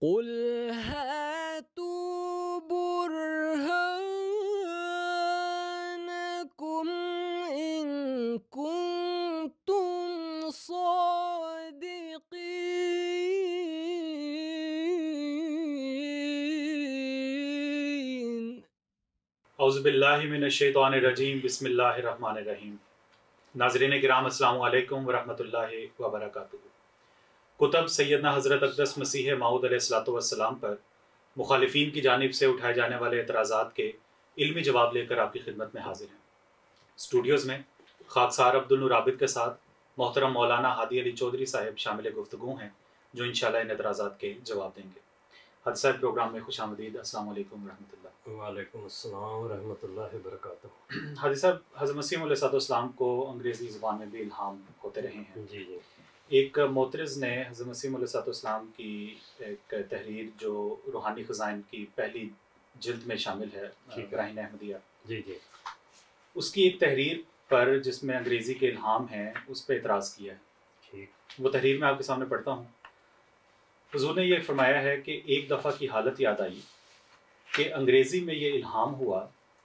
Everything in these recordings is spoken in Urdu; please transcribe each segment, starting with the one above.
قل هاتوا برهانكم إن كنتم صادقين. اعوذ باللہ من الشیطان الرجیم، بسم اللہ الرحمن الرحیم۔ ناظرین کرام، السلام علیکم ورحمۃ اللہ وبرکاتہ۔ کتب سیدنا حضرت اقدس مسیح موعود علیہ الصلوۃ والسلام پر مخالفین کی جانب سے اٹھائے جانے والے اعتراضات کے علمی جواب لے کر آپ کی خدمت میں حاضر ہیں۔ اسٹوڈیوز میں خاکسار عبد النور عابد کے ساتھ محترم مولانا ہادی علی چودھری صاحب شامل گفتگو ہیں، جو انشاءاللہ ان اعتراضات کے جواب دیں گے۔ حاجی صاحب پروگرام میں خوش آمدید۔ السلام علیکم ورحمۃ اللہ۔ وعلیکم السلام ورحمۃ اللہ وبرکاتہ۔ حاجی صاحب، حضرت مسیح علیہ السلام کو انگریزی زبان میں بھی الہام ہوتے رہے ہیں۔ جی جی۔ ایک معترض نے حضرت مسیح علیہ السلام کی ایک تحریر جو روحانی خزائن کی پہلی جلد میں شامل ہے، براہین احمدیہ، جی جی، اس کی ایک تحریر پر جس میں انگریزی کے الہام ہیں اس پہ اعتراض کیا ہے۔ ٹھیک۔ وہ تحریر میں آپ کے سامنے پڑھتا ہوں۔ حضور نے یہ فرمایا ہے کہ ایک دفعہ کی حالت یاد آئی کہ انگریزی میں یہ الہام ہوا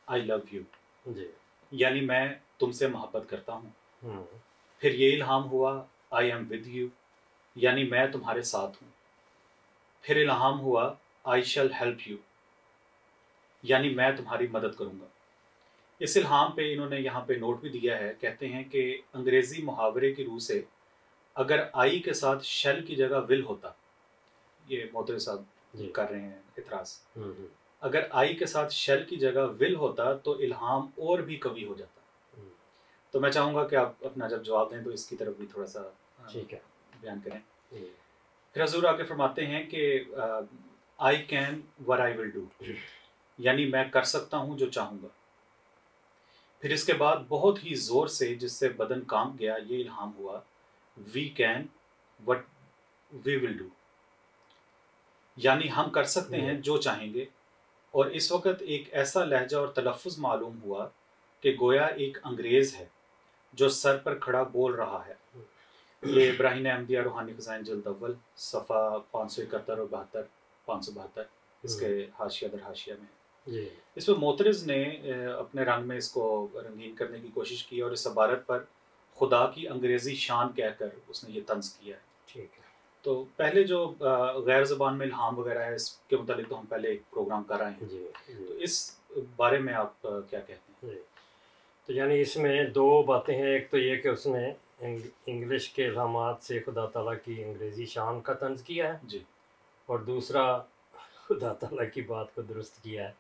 آئی لو یو، جی، یعنی میں تم سے محبت کرتا ہوں۔ پھر یہ الہام ہوا آئی ایم ود یو، یعنی میں تمہارے ساتھ ہوں۔ پھر الہام ہوا آئی شیل ہیلپ یو، یعنی میں تمہاری مدد کروں گا۔ اس الہام پہ انہوں نے یہاں پہ نوٹ بھی دیا ہے، کہتے ہیں کہ انگریزی محاورے کی روح سے اگر آئی کے ساتھ شیل کی جگہ ول ہوتا، یہ محترم صاحب کر رہے ہیں اعتراض، اگر آئی کے ساتھ شیل کی جگہ ول ہوتا تو الہام اور بھی قوی ہو جاتا۔ تو میں چاہوں گا کہ آپ اپنا جب جواب دیں تو اس کی طرف بھی تھوڑا سا ٹھیک ہے بیان کریں۔ پھر حضور آگے فرماتے ہیں کہ I can what I will do، یعنی میں کر سکتا ہوں جو چاہوں گا۔ پھر اس کے بعد بہت ہی زور سے، جس سے بدن کانپ گیا، یہ الہام ہوا we can what we will do، یعنی ہم کر سکتے ہیں جو چاہیں گے۔ اور اس وقت ایک ایسا لہجہ اور تلفظ معلوم ہوا کہ گویا ایک انگریز ہے جو سر پر کھڑا بول رہا ہے۔ یہ براہین احمدیہ روحانی خزائن جلد اول صفحہ 571 اور 572 اس کے حاشیہ در حاشیہ میں۔ اس پہ معترض نے اپنے رنگ میں اس کو رنگین کرنے کی کوشش کی اور اس عبارت پر خدا کی انگریزی شان کہہ کر اس نے یہ طنز کیا ہے۔ ٹھیک ہے۔ تو پہلے جو غیر زبان میں الہام وغیرہ ہے، اس کے متعلق تو ہم پہلے ایک پروگرام کر رہے ہیں، تو اس بارے میں آپ کیا کہتے ہیں؟ تو یعنی اس میں دو باتیں ہیں، ایک تو یہ کہ اس نے انگلش کے الہامات سے خدا تعالیٰ کی انگریزی شان کا طنز کیا ہے، جی، اور دوسرا خدا تعالیٰ کی بات کو درست کیا ہے،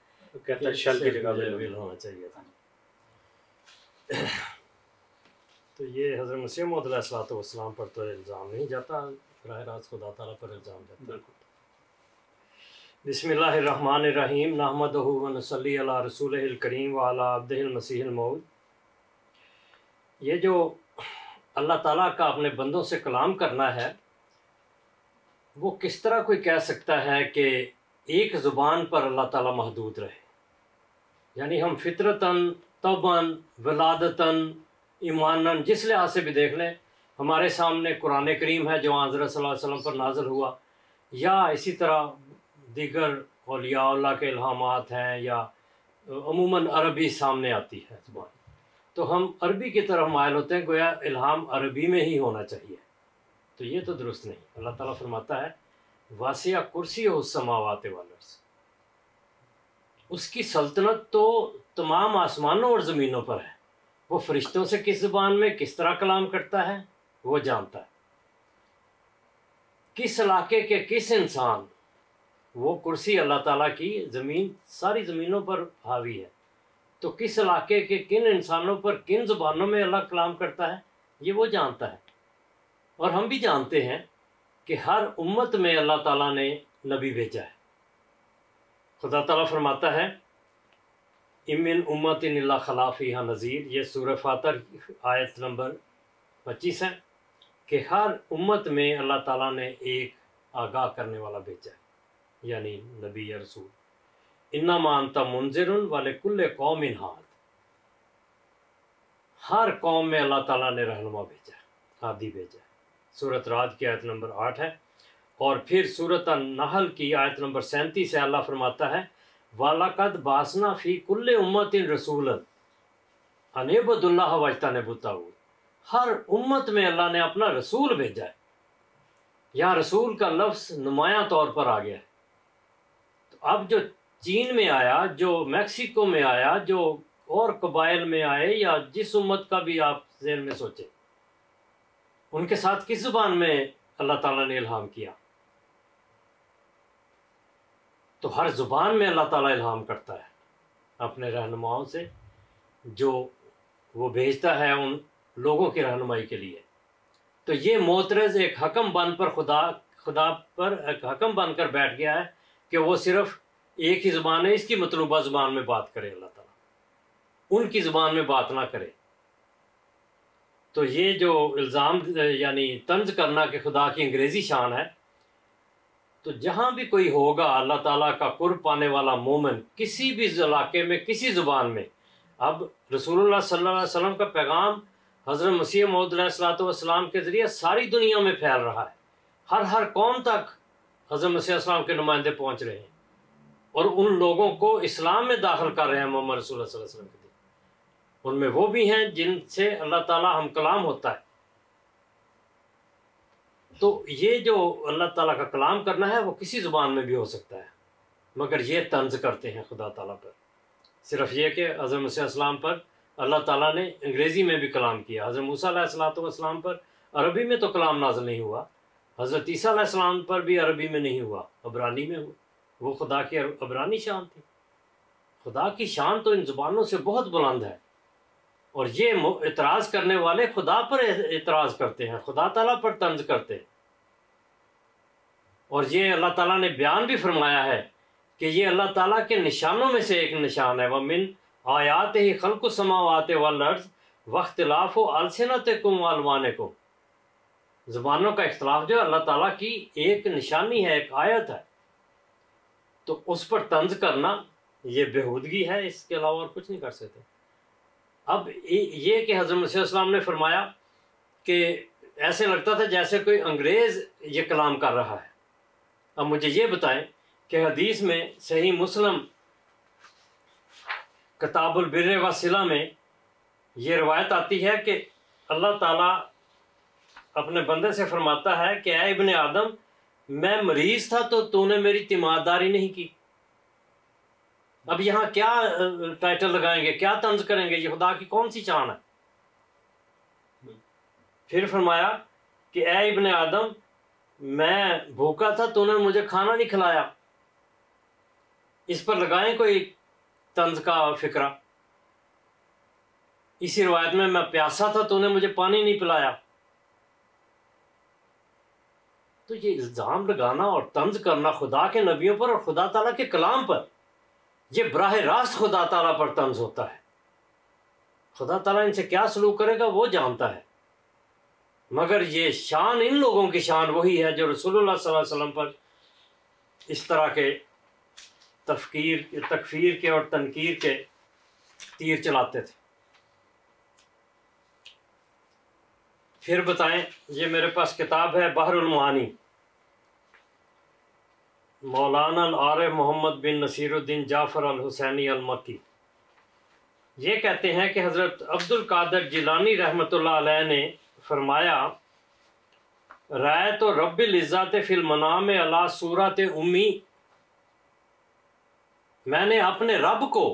کہتا ہے شل کی جگہ ول ہونا چاہیے تھا۔ تو یہ حضرت مسیح موعود علیہ السلام پر تو الزام نہیں جاتا، براہ راست خدا تعالیٰ پر الزام جاتا۔ بالکل۔ بسم اللہ الرحمن الرحیم، نحمدہ و نصلی علی رسولہ الکریم وعلی عبدہ المسیح الموعود۔ یہ جو اللہ تعالیٰ کا اپنے بندوں سے کلام کرنا ہے، وہ کس طرح کوئی کہہ سکتا ہے کہ ایک زبان پر اللہ تعالیٰ محدود رہے؟ یعنی ہم فطرتاً، طبعاً، ولادتاً، ایماناً، جس لحاظ سے بھی دیکھ لیں، ہمارے سامنے قرآن کریم ہے جو حضرت صلی اللہ علیہ وسلم پر نازل ہوا، یا اسی طرح دیگر اولیاء اللہ کے الہامات ہیں، یا عموماً عربی سامنے آتی ہے زبان، تو ہم عربی کی طرف مائل ہوتے ہیں، گویا الہام عربی میں ہی ہونا چاہیے، تو یہ تو درست نہیں۔ اللہ تعالیٰ فرماتا ہے واسع کرسیہ السماوات والارض، اس کی سلطنت تو تمام آسمانوں اور زمینوں پر ہے، وہ فرشتوں سے کس زبان میں کس طرح کلام کرتا ہے وہ جانتا ہے، کس علاقے کے کس انسان، وہ کرسی اللہ تعالیٰ کی زمین، ساری زمینوں پر حاوی ہے، تو کس علاقے کے کن انسانوں پر کن زبانوں میں اللہ کلام کرتا ہے یہ وہ جانتا ہے۔ اور ہم بھی جانتے ہیں کہ ہر امت میں اللہ تعالیٰ نے نبی بھیجا ہے۔ خدا تعالیٰ فرماتا ہے امن امت الا خلا فیہا نذیر، یہ سورہ فاتر آیت نمبر 25 ہے، کہ ہر امت میں اللہ تعالیٰ نے ایک آگاہ کرنے والا بھیجا ہے، یعنی نبی یا رسول۔ انما انت منذر ولکل قوم ہاد، ہر قوم میں اللہ تعالیٰ نے رہنما بھیجا ہے، ہادی بھیجا ہے۔ سورۃ رعد کی آیت نمبر 8 ہے، اور پھر سورۃ النحل کی آیت نمبر 37 سے اللہ فرماتا ہے وَلَقَدْ بَعَثْنَا فِي كُلِّ أُمَّةٍ رَسُولًا أَنِ اعْبُدُوا اللَّهَ وَاجْتَنِبُوا الطَّاغُوتَ، ہر امت میں اللہ نے اپنا رسول بھیجا ہے۔ یہاں رسول کا لفظ نمایاں طور پر آ گیا ہے۔ تو اب جو چین میں آیا، جو میکسیکو میں آیا، جو اور قبائل میں آئے، یا جس امت کا بھی آپ ذہن میں سوچیں، ان کے ساتھ کس زبان میں اللہ تعالیٰ نے الہام کیا؟ تو ہر زبان میں اللہ تعالیٰ الہام کرتا ہے اپنے رہنماؤں سے، جو وہ بھیجتا ہے ان لوگوں کی رہنمائی کے لیے۔ تو یہ معترض ایک حکم بن پر خدا پر ایک حکم بن کر بیٹھ گیا ہے کہ وہ صرف ایک ہی زبان ہے، اس کی مطلوبہ زبان میں بات کرے اللہ تعالیٰ، ان کی زبان میں بات نہ کرے۔ تو یہ جو الزام یعنی طنز کرنا کہ خدا کی انگریزی شان ہے، تو جہاں بھی کوئی ہوگا اللہ تعالیٰ کا قرب پانے والا مومن، کسی بھی علاقے میں کسی زبان میں، اب رسول اللہ صلی اللہ علیہ وسلم کا پیغام حضرت مسیح موعود علیہ الصلوۃ والسلام کے ذریعے ساری دنیا میں پھیل رہا ہے، ہر قوم تک حضرت مسیح علیہ السلام کے نمائندے پہنچ رہے ہیں اور ان لوگوں کو اسلام میں داخل کر رہے ہیں محمد رسول اللہ صلی اللہ علیہ وسلم کے دین۔ ان میں وہ بھی ہیں جن سے اللہ تعالیٰ ہم کلام ہوتا ہے۔ تو یہ جو اللہ تعالیٰ کا کلام کرنا ہے وہ کسی زبان میں بھی ہو سکتا ہے، مگر یہ طنز کرتے ہیں خدا تعالیٰ پر، صرف یہ کہ حضرت مسیح علیہ السلام پر اللہ تعالیٰ نے انگریزی میں بھی کلام کیا، حضرت موسیٰ علیہ السلام پر عربی میں تو کلام نازل نہیں ہوا، حضرت عیسیٰ علیہ السلام پر بھی عربی میں نہیں ہوا، عبرانی میں ہوا، وہ خدا کی عبرانی شان تھی۔ خدا کی شان تو ان زبانوں سے بہت بلند ہے، اور یہ اعتراض کرنے والے خدا پر اعتراض کرتے ہیں، خدا تعالیٰ پر طنز کرتے ہیں۔ اور یہ اللہ تعالیٰ نے بیان بھی فرمایا ہے کہ یہ اللہ تعالیٰ کے نشانوں میں سے ایک نشان ہے، وَمِنْ آیاتِهِ خَلْقُ السَّمَاوَاتِ وَالْأَرْضِ وَاخْتِلَافُ أَلْسِنَتِكُمْ وَأَلْوَانِكُمْ، زبانوں کا اختلاف جو اللہ تعالیٰ کی ایک نشانی ہے، ایک آیت ہے، تو اس پر طنز کرنا یہ بےہودگی ہے، اس کے علاوہ اور کچھ نہیں کر سکتے۔ اب یہ کہ حضرت مسیح علیہ السلام نے فرمایا کہ ایسے لگتا تھا جیسے کوئی انگریز یہ کلام کر رہا ہے۔ اب مجھے یہ بتائیں کہ حدیث میں صحیح مسلم کتاب البر والصلہ میں یہ روایت آتی ہے کہ اللہ تعالیٰ اپنے بندے سے فرماتا ہے کہ اے ابن آدم، میں مریض تھا تو نے میری تیمارداری نہیں کی۔ اب یہاں کیا ٹائٹل لگائیں گے، کیا طنز کریں گے؟ یہ خدا کی کون سی شان ہے؟ پھر فرمایا کہ اے ابن آدم، میں بھوکا تھا تو نے مجھے کھانا نہیں کھلایا۔ اس پر لگائیں کوئی طنز کا فکرہ۔ اسی روایت میں پیاسا تھا تو نے مجھے پانی نہیں پلایا۔ تو یہ الزام لگانا اور طنز کرنا خدا کے نبیوں پر اور خدا تعالیٰ کے کلام پر، یہ براہ راست خدا تعالیٰ پر طنز ہوتا ہے۔ خدا تعالیٰ ان سے کیا سلوک کرے گا وہ جانتا ہے، مگر یہ شان، ان لوگوں کی شان وہی ہے جو رسول اللہ صلی اللہ علیہ وسلم پر اس طرح کے تکفیر کے اور تنکیر کے تیر چلاتے تھے۔ پھر بتائیں، یہ میرے پاس کتاب ہے بحر المعانی، مولانا العارف محمد بن نصیر الدین جعفر الحسینی المکی، یہ کہتے ہیں کہ حضرت عبد القادر جیلانی رحمۃ اللہ علیہ نے فرمایا، رأیت رب العزت فی المنام علی صورت امی، میں نے اپنے رب کو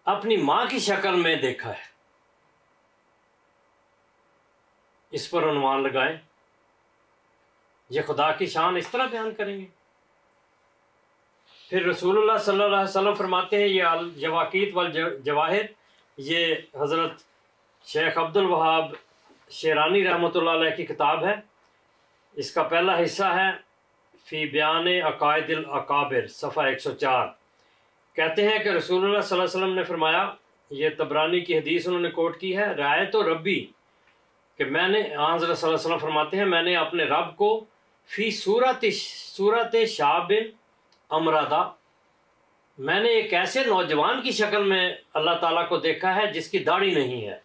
اپنی ماں کی شکل میں دیکھا ہے۔ اس پر عنوان لگائیں، یہ خدا کی شان اس طرح بیان کریں گے۔ پھر رسول اللہ صلی اللہ علیہ وسلم فرماتے ہیں، یہ الجواقیت والجواہر، یہ حضرت شیخ عبد الوہاب شیرانی رحمۃ اللہ علیہ کی کتاب ہے۔ اس کا پہلا حصہ ہے فی بیان عقائد الاکابر، صفحہ 104۔ کہتے ہیں کہ رسول اللہ صلی اللہ علیہ وسلم نے فرمایا، یہ طبرانی کی حدیث انہوں نے کوٹ کی ہے، رأیت ربی، کہ میں نے، حضرت صلی اللہ علیہ وسلم فرماتے ہیں، میں نے اپنے رب کو فی صورت شاب امرادہ، میں نے ایک ایسے نوجوان کی شکل میں اللہ تعالیٰ کو دیکھا ہے جس کی داڑھی نہیں ہے۔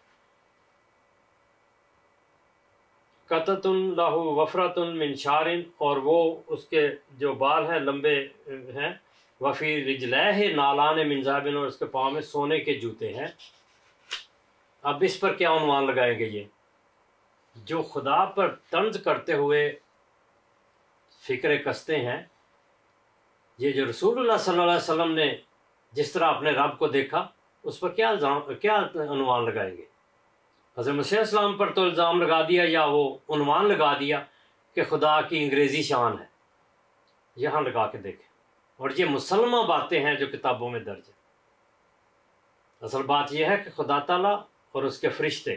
قطۃ لہ وفرۃ من شعر، اور وہ اس کے جو بال ہیں لمبے ہیں، وفی رجلیہ نالان من ذہب، اور اس کے پاؤں میں سونے کے جوتے ہیں۔ اب اس پر کیا عنوان لگائیں گے؟ یہ جو خدا پر طنز کرتے ہوئے فکرے کستے ہیں، یہ جو رسول اللہ صلی اللہ علیہ وسلم نے جس طرح اپنے رب کو دیکھا، اس پر کیا عنوان لگائیں گے؟ حضرت مسیح السلام پر تو الزام لگا دیا یا وہ عنوان لگا دیا کہ خدا کی انگریزی شان ہے۔ یہاں لگا کے دیکھیں، اور یہ مسلمہ باتیں ہیں جو کتابوں میں درج ہیں۔ اصل بات یہ ہے کہ خدا تعالیٰ اور اس کے فرشتے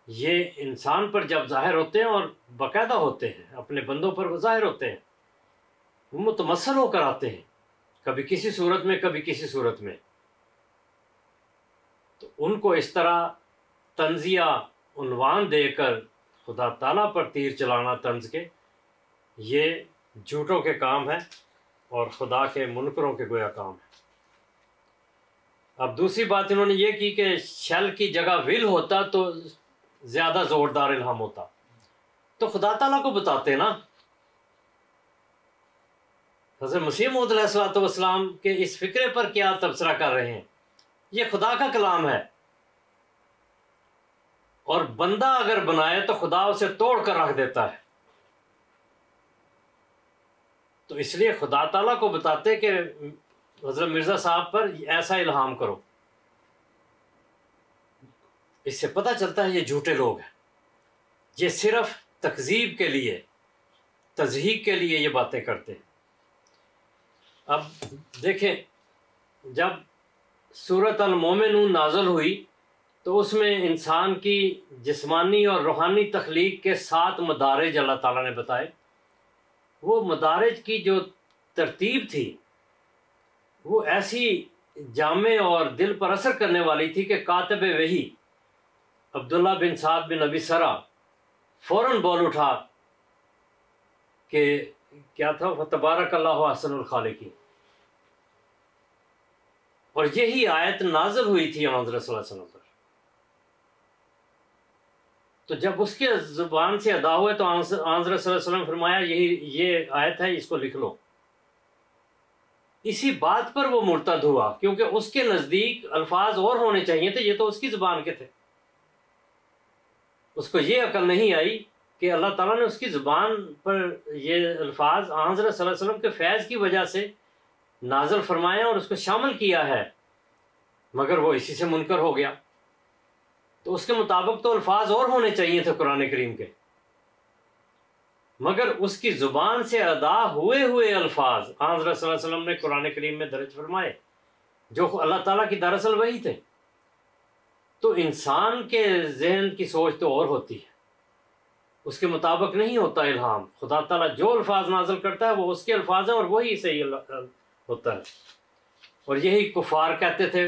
یہ انسان پر جب ظاہر ہوتے ہیں، اور باقاعدہ ہوتے ہیں، اپنے بندوں پر وہ ظاہر ہوتے ہیں، وہ متمثل ہو کر آتے ہیں، کبھی کسی صورت میں کبھی کسی صورت میں۔ تو ان کو اس طرح طنزیہ عنوان دے کر خدا تعالیٰ پر تیر چلانا طنز کے، یہ جھوٹوں کے کام ہے اور خدا کے منکروں کے گویا کام ہے۔ اب دوسری بات انہوں نے یہ کی کہ شل کی جگہ ول ہوتا تو زیادہ زوردار الہام ہوتا، تو خدا تعالیٰ کو بتاتے نا۔ حضرت مسیح موعود علیہ الصلوۃ والسلام کے اس فکرے پر کیا تبصرہ کر رہے ہیں؟ یہ خدا کا کلام ہے، اور بندہ اگر بنائے تو خدا اسے توڑ کر رکھ دیتا ہے۔ تو اس لیے خدا تعالیٰ کو بتاتے کہ حضرت مرزا صاحب پر ایسا الہام کرو۔ اس سے پتہ چلتا ہے یہ جھوٹے لوگ ہیں، یہ صرف تکذیب کے لیے، تضحیق کے لیے یہ باتیں کرتے ہیں۔ اب دیکھیں، جب سورۃ المومنون نازل ہوئی تو اس میں انسان کی جسمانی اور روحانی تخلیق کے 7 مدارج اللہ تعالیٰ نے بتائے۔ وہ مدارج کی جو ترتیب تھی وہ ایسی جامع اور دل پر اثر کرنے والی تھی کہ کاتب وحی عبداللہ بن سعد بن ابی سرا فوراً بول اٹھا کہ کیا تھا، فتبارک اللہ احسن الخالقین، اور یہی آیت نازل ہوئی تھی حضرت صلی اللہ علیہ وسلم پر۔ تو جب اس کے زبان سے ادا ہوئے تو حضرت صلی اللہ علیہ وسلم فرمایا یہ آیت ہے، اس کو لکھ لو۔ اسی بات پر وہ مرتد ہوا، کیونکہ اس کے نزدیک الفاظ اور ہونے چاہیے تھے، یہ تو اس کی زبان کے تھے۔ اس کو یہ عقل نہیں آئی کہ اللہ تعالیٰ نے اس کی زبان پر یہ الفاظ حضرت صلی اللہ علیہ وسلم کے فیض کی وجہ سے نازل فرمایا اور اس کو شامل کیا ہے، مگر وہ اسی سے منکر ہو گیا۔ تو اس کے مطابق تو الفاظ اور ہونے چاہیے تھے قرآن کریم کے، مگر اس کی زبان سے ادا ہوئے الفاظ حضرت صلی اللہ علیہ وسلم نے قرآن کریم میں درج فرمائے، جو اللہ تعالیٰ کی دراصل وحی تھے۔ تو انسان کے ذہن کی سوچ تو اور ہوتی ہے، اس کے مطابق نہیں ہوتا الہام۔ خدا تعالیٰ جو الفاظ نازل کرتا ہے وہ اس کے الفاظ ہیں، اور وہی صحیح ہوتا ہے۔ اور یہی کفار کہتے تھے،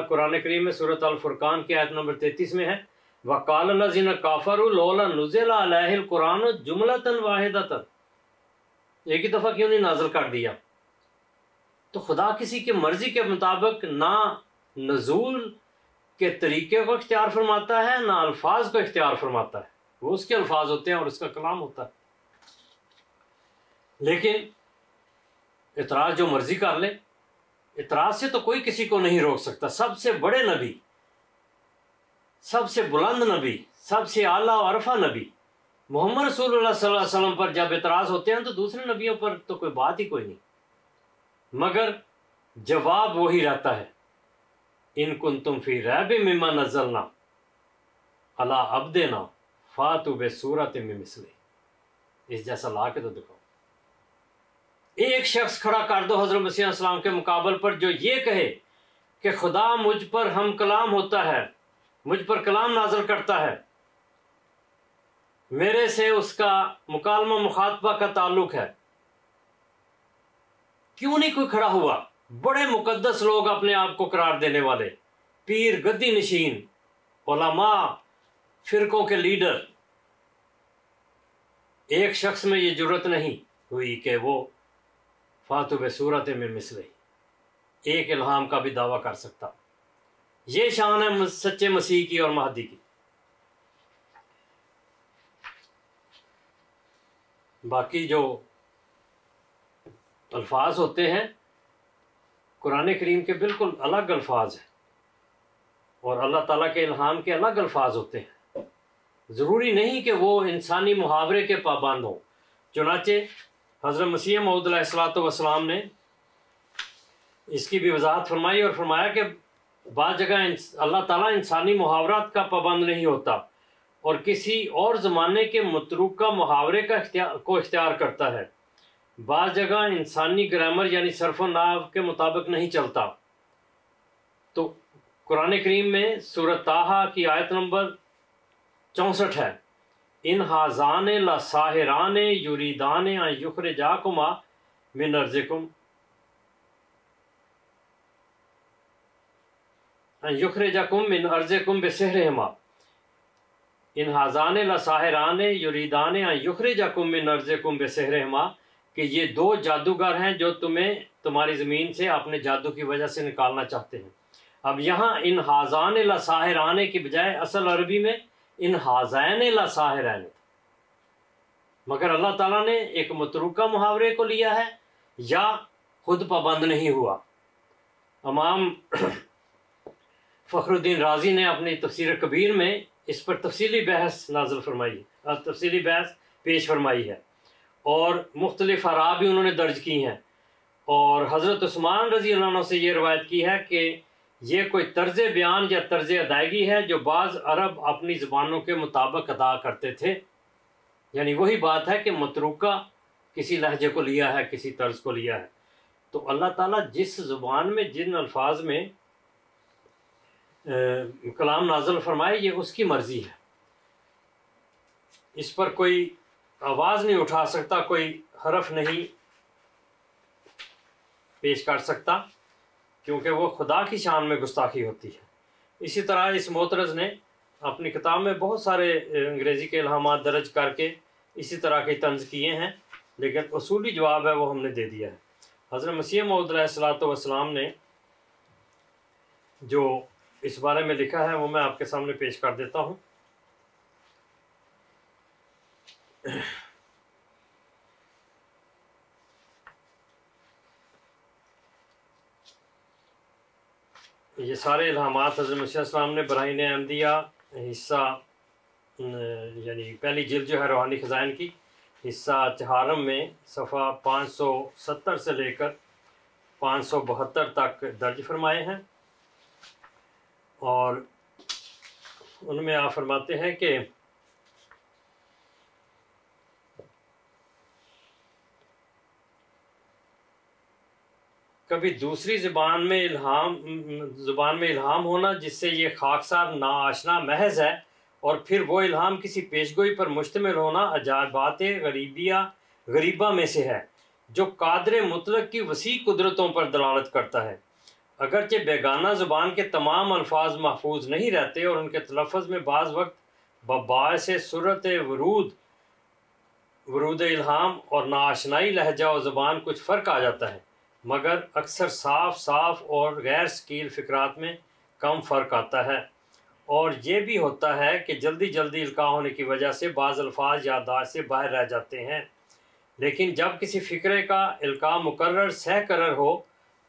قرآن کریم میں سورۃ الفرقان کی آیت نمبر 33 میں ہے، وَقَالَ الَّذِينَ كَافَرُوا لَوْلَا نُزِّلَ عَلَيْهِ الْقُرْآنُ جُمْلَةً وَاحِدَةً، ایک ہی دفعہ کیوں نہیں نازل کر دیا؟ تو خدا کسی کی مرضی کے مطابق نہ نزول کے طریقے کو اختیار فرماتا ہے، نہ الفاظ کو اختیار فرماتا ہے۔ وہ اس کے الفاظ ہوتے ہیں اور اس کا کلام ہوتا ہے۔ لیکن اعتراض جو مرضی کر لے، اعتراض سے تو کوئی کسی کو نہیں روک سکتا۔ سب سے بڑے نبی، سب سے بلند نبی، سب سے اعلیٰ و عرفہ نبی محمد رسول اللہ صلی اللہ علیہ وسلم پر جب اعتراض ہوتے ہیں تو دوسرے نبیوں پر تو کوئی بات ہی کوئی نہیں، مگر جواب وہی رہتا ہے، ان کنتم فی ریب مما نزلنا علی عبدنا فاتوا بسورۃ من مثلہ، اس جیسا لا کے تو دکھاؤ۔ ایک شخص کھڑا کر دو حضرت مسیح علیہ السلام کے مقابل پر جو یہ کہے کہ خدا مجھ پر ہم کلام ہوتا ہے، مجھ پر کلام نازل کرتا ہے، میرے سے اس کا مکالمہ مخاطبہ کا تعلق ہے، کیوں نہیں کوئی کھڑا ہوا؟ بڑے مقدس لوگ اپنے آپ کو قرار دینے والے، پیر، گدی نشین، علماء، فرقوں کے لیڈر، ایک شخص میں یہ جرت نہیں ہوئی کہ وہ فاتوا بسورۃ من مثلہ ایک الہام کا بھی دعویٰ کر سکتا۔ یہ شان ہے سچے مسیح کی اور مہدی کی۔ باقی جو الفاظ ہوتے ہیں قرآن کریم کے بالکل الگ الفاظ ہیں، اور اللہ تعالیٰ کے الہام کے الگ الفاظ ہوتے ہیں، ضروری نہیں کہ وہ انسانی محاورے کے پابند ہوں۔ چنانچہ حضرت مسیح موعود علیہ الصلوۃ والسلام نے اس کی بھی وضاحت فرمائی اور فرمایا کہ بعض جگہ اللہ تعالیٰ انسانی محاورات کا پابند نہیں ہوتا اور کسی اور زمانے کے متروکہ محاورے کا اختیار کرتا ہے، بعض جگہ انسانی گرامر یعنی صرف و نحو کے مطابق نہیں چلتا۔ تو قرآن کریم میں سورۃ طٰہٰ کی آیت نمبر 64 ہے، ان ھذان لساحران یریدان ان یخرجاکما من ارضکم بسحرہما، ان ھذان لساحران یریدان ان یخرجاکم من ارضکم بسحرہما، کہ یہ دو جادوگر ہیں جو تمہیں تمہاری زمین سے اپنے جادو کی وجہ سے نکالنا چاہتے ہیں۔ اب یہاں ان ھذان لساحران کی بجائے اصل عربی میں ان ھذین لساحرین، مگر اللہ تعالیٰ نے ایک متروکہ محاورے کو لیا ہے یا خود پابند نہیں ہوا۔ امام فخر الدین رازی نے اپنی تفسیر کبیر میں اس پر تفصیلی بحث پیش فرمائی ہے، اور مختلف آراء بھی انہوں نے درج کی ہیں، اور حضرت عثمان رضی اللہ عنہ سے یہ روایت کی ہے کہ یہ کوئی طرز بیان یا طرز ادائیگی ہے جو بعض عرب اپنی زبانوں کے مطابق ادا کرتے تھے، یعنی وہی بات ہے کہ متروکہ کسی لہجے کو لیا ہے، کسی طرز کو لیا ہے۔ تو اللہ تعالیٰ جس زبان میں جن الفاظ میں کلام نازل فرمائے یہ اس کی مرضی ہے، اس پر کوئی آواز نہیں اٹھا سکتا، کوئی حرف نہیں پیش کر سکتا، کیونکہ وہ خدا کی شان میں گستاخی ہوتی ہے۔ اسی طرح اس معترض نے اپنی کتاب میں بہت سارے انگریزی کے الہامات درج کر کے اسی طرح کے طنز کیے ہیں، لیکن اصولی جواب ہے وہ ہم نے دے دیا ہے۔ حضرت مسیح موعود علیہ الصلوۃ والسلام نے جو اس بارے میں لکھا ہے وہ میں آپ کے سامنے پیش کر دیتا ہوں۔ یہ سارے الہامات حضرت مسیح السلام نے براہین احمدیہ حصہ یعنی پہلی جلد جو ہے روحانی خزائن کی حصہ چہارم میں صفحہ 570 سے لے کر 572 تک درج فرمائے ہیں، اور ان میں آپ فرماتے ہیں کہ کبھی دوسری زبان میں الہام ہونا جس سے یہ خاکسار ناآشنا محض ہے، اور پھر وہ الہام کسی پیشگوئی پر مشتمل ہونا عجائبات غریبہ میں سے ہے جو قادر مطلق کی وسیع قدرتوں پر دلالت کرتا ہے۔ اگرچہ بیگانہ زبان کے تمام الفاظ محفوظ نہیں رہتے اور ان کے تلفظ میں بعض وقت باعث سرعت ورود الہام اور ناآشنائی لہجہ و زبان کچھ فرق آ جاتا ہے، مگر اکثر صاف اور غیر ثقیل فقرات میں کم فرق آتا ہے، اور یہ بھی ہوتا ہے کہ جلدی القاء ہونے کی وجہ سے بعض الفاظ یادداشت سے باہر رہ جاتے ہیں، لیکن جب کسی فقرے کا القاء مقرر سہ قرر ہو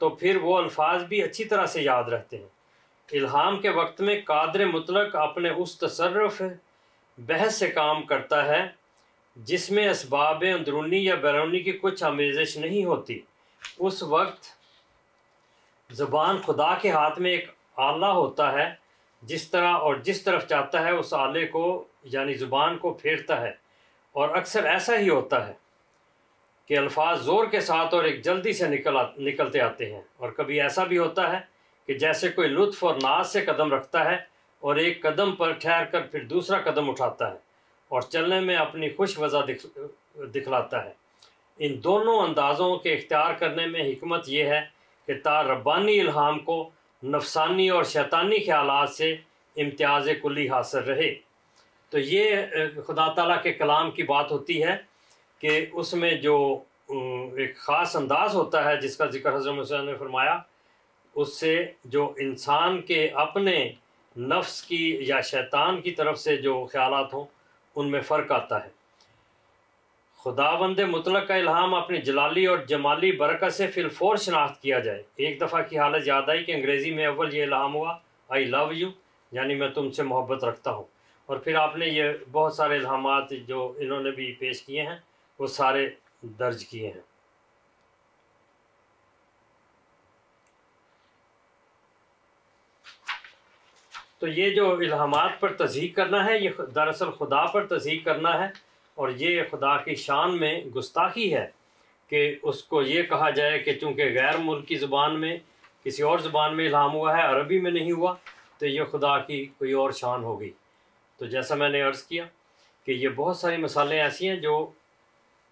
تو پھر وہ الفاظ بھی اچھی طرح سے یاد رہتے ہیں۔ الہام کے وقت میں قادر مطلق اپنے اس تصرف بحث سے کام کرتا ہے جس میں اسباب اندرونی یا بیرونی کی کچھ آمیزش نہیں ہوتی۔ اس وقت زبان خدا کے ہاتھ میں ایک آلہ ہوتا ہے، جس طرح اور جس طرف چاہتا ہے اس آلے کو یعنی زبان کو پھیرتا ہے، اور اکثر ایسا ہی ہوتا ہے کہ الفاظ زور کے ساتھ اور ایک جلدی سے نکلتے آتے ہیں، اور کبھی ایسا بھی ہوتا ہے کہ جیسے کوئی لطف اور ناز سے قدم رکھتا ہے اور ایک قدم پر ٹھہر کر پھر دوسرا قدم اٹھاتا ہے اور چلنے میں اپنی خوش وضع دکھلاتا ہے۔ ان دونوں اندازوں کے اختیار کرنے میں حکمت یہ ہے کہ تا ربانی الہام کو نفسانی اور شیطانی خیالات سے امتیاز کلی حاصل رہے۔ تو یہ خدا تعالیٰ کے کلام کی بات ہوتی ہے کہ اس میں جو ایک خاص انداز ہوتا ہے جس کا ذکر حضرت مسیح نے فرمایا، اس سے جو انسان کے اپنے نفس کی یا شیطان کی طرف سے جو خیالات ہوں ان میں فرق آتا ہے۔ خداوند مطلق کا الہام اپنی جلالی اور جمالی برکت سے فی الفور شناخت کیا جائے۔ ایک دفعہ کی حالت یاد آئی کہ انگریزی میں اول یہ الہام ہوا آئی لو یو، یعنی میں تم سے محبت رکھتا ہوں، اور پھر آپ نے یہ بہت سارے الہامات جو انہوں نے بھی پیش کیے ہیں وہ سارے درج کیے ہیں۔ تو یہ جو الہامات پر تصدیق کرنا ہے یہ دراصل خدا پر تصدیق کرنا ہے، اور یہ خدا کی شان میں گستاخی ہے کہ اس کو یہ کہا جائے کہ چونکہ غیر ملکی زبان میں کسی اور زبان میں الہام ہوا ہے، عربی میں نہیں ہوا، تو یہ خدا کی کوئی اور شان ہو گئی۔ تو جیسا میں نے عرض کیا کہ یہ بہت ساری مثالیں ایسی ہیں جو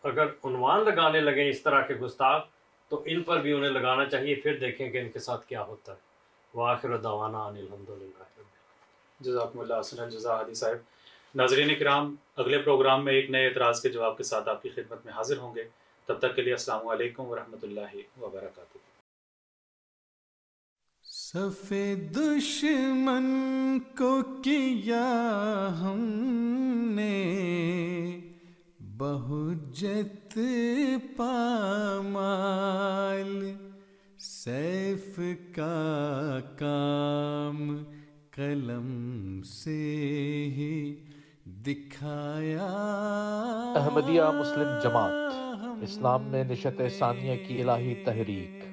اگر عنوان لگانے لگیں اس طرح کے گستاخ تو ان پر بھی انہیں لگانا چاہیے، پھر دیکھیں کہ ان کے ساتھ کیا ہوتا ہے۔ وآخر دعوانا ان الحمدللہ۔ جزاکم اللہ حسن الجزا حادی صاحب۔ ناظرین کرام، اگلے پروگرام میں ایک نئے اعتراض کے جواب کے ساتھ آپ کی خدمت میں حاضر ہوں گے۔ تب تک کے لیے السلام علیکم ورحمۃ اللہ وبرکاتہ۔ صف دشمن کو کیا ہم نے بہجت پامال، سیف کا کام قلم سے ہی دکھایا۔ احمدیہ مسلم جماعت اسلام میں نشت ثانیہ کی الہی تحریک